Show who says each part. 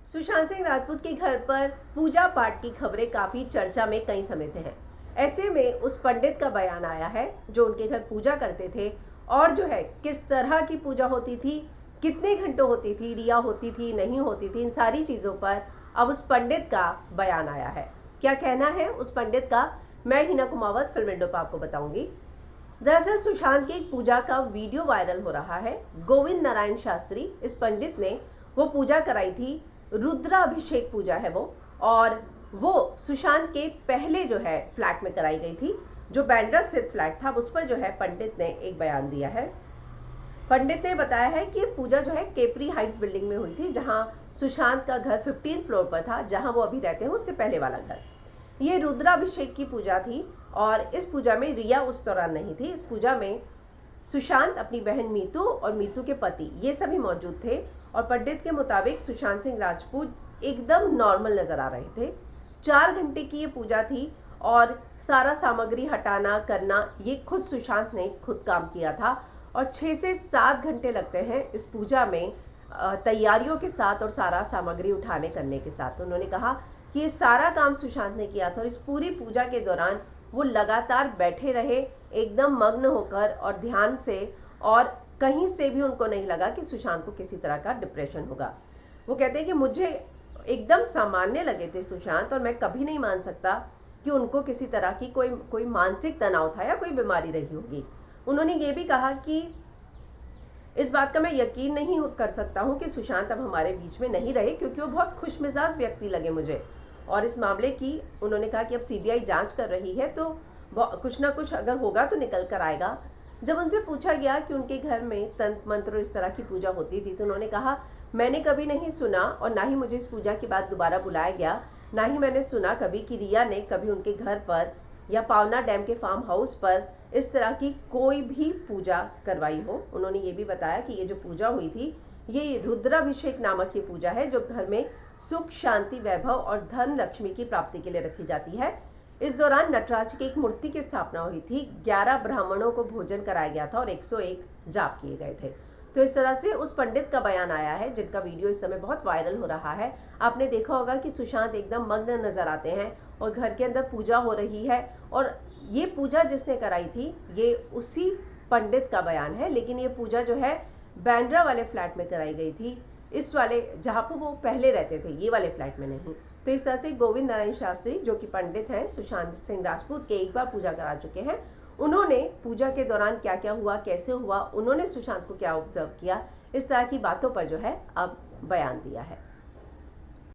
Speaker 1: सुशांत सिंह राजपूत के घर पर पूजा पाठ की खबरें काफी चर्चा में कई समय से हैं। ऐसे में उस पंडित का बयान आया है जो उनके घर पूजा करते थे और जो है किस तरह की पूजा होती थी, कितने घंटों होती थी, रिया होती थी, नहीं होती थी, इन सारी चीजों पर अब उस पंडित का बयान आया है। क्या कहना है उस पंडित का, मैं हिना कुमावत फिल्म विंडो पर आपको बताऊंगी। दरअसल सुशांत की एक पूजा का वीडियो वायरल हो रहा है। गोविंद नारायण शास्त्री, इस पंडित ने वो पूजा कराई थी, रुद्राभिषेक पूजा है वो, और वो सुशांत के पहले जो है फ्लैट में कराई गई थी, जो बांद्रा स्थित फ्लैट था। उस पर जो है पंडित ने एक बयान दिया है। पंडित ने बताया है कि पूजा जो है केपरी हाइट्स बिल्डिंग में हुई थी, जहां सुशांत का घर 15 फ्लोर पर था, जहां वो अभी रहते हैं उससे पहले वाला घर। ये रुद्राभिषेक की पूजा थी और इस पूजा में रिया उस दौरान नहीं थी। इस पूजा में सुशांत, अपनी बहन मीतू और मीतू के पति, ये सभी मौजूद थे। और पंडित के मुताबिक सुशांत सिंह राजपूत एकदम नॉर्मल नजर आ रहे थे। 4 घंटे की ये पूजा थी और सारा सामग्री हटाना करना ये खुद सुशांत ने खुद काम किया था। और 6 से 7 घंटे लगते हैं इस पूजा में तैयारियों के साथ और सारा सामग्री उठाने करने के साथ। उन्होंने कहा कि ये सारा काम सुशांत ने किया था और इस पूरी पूजा के दौरान वो लगातार बैठे रहे एकदम मग्न होकर और ध्यान से, और कहीं से भी उनको नहीं लगा कि सुशांत को किसी तरह का डिप्रेशन होगा। वो कहते हैं कि मुझे एकदम सामान्य लगे थे सुशांत, और मैं कभी नहीं मान सकता कि उनको किसी तरह की कोई मानसिक तनाव था या कोई बीमारी रही होगी। उन्होंने ये भी कहा कि इस बात का मैं यकीन नहीं कर सकता हूँ कि सुशांत अब हमारे बीच में नहीं रहे, क्योंकि वो बहुत खुशमिजाज व्यक्ति लगे मुझे। और इस मामले की उन्होंने कहा कि अब सीबीआई जांच कर रही है, तो कुछ ना कुछ अगर होगा तो निकल कर आएगा। जब उनसे पूछा गया कि उनके घर में तंत्र मंत्र इस तरह की पूजा होती थी, तो उन्होंने कहा, मैंने कभी नहीं सुना और ना ही मुझे इस पूजा के बाद दोबारा बुलाया गया, ना ही मैंने सुना कभी कि रिया ने कभी उनके घर पर या पावना डैम के फार्म हाउस पर इस तरह की कोई भी पूजा करवाई हो। उन्होंने ये भी बताया कि ये जो पूजा हुई थी, ये रुद्राभिषेक नामक ये पूजा है, जो घर में सुख, शांति, वैभव और धन लक्ष्मी की प्राप्ति के लिए रखी जाती है। इस दौरान नटराज की एक मूर्ति की स्थापना हुई थी, 11 ब्राह्मणों को भोजन कराया गया था और 101 जाप किए गए थे। तो इस तरह से उस पंडित का बयान आया है, जिनका वीडियो इस समय बहुत वायरल हो रहा है। आपने देखा होगा कि सुशांत एकदम मग्न नजर आते हैं और घर के अंदर पूजा हो रही है, और ये पूजा जिसने कराई थी ये उसी पंडित का बयान है। लेकिन ये पूजा जो है बांद्रा वाले फ्लैट में कराई गई थी, इस वाले जहाँ पर वो पहले रहते थे, ये वाले फ्लैट में नहीं। तो इस तरह से गोविंद नारायण शास्त्री, जो कि पंडित हैं, सुशांत सिंह राजपूत के एक बार पूजा करा चुके हैं, उन्होंने पूजा के दौरान क्या क्या हुआ, कैसे हुआ, उन्होंने सुशांत को क्या ऑब्जर्व किया, इस तरह की बातों पर जो है अब बयान दिया है।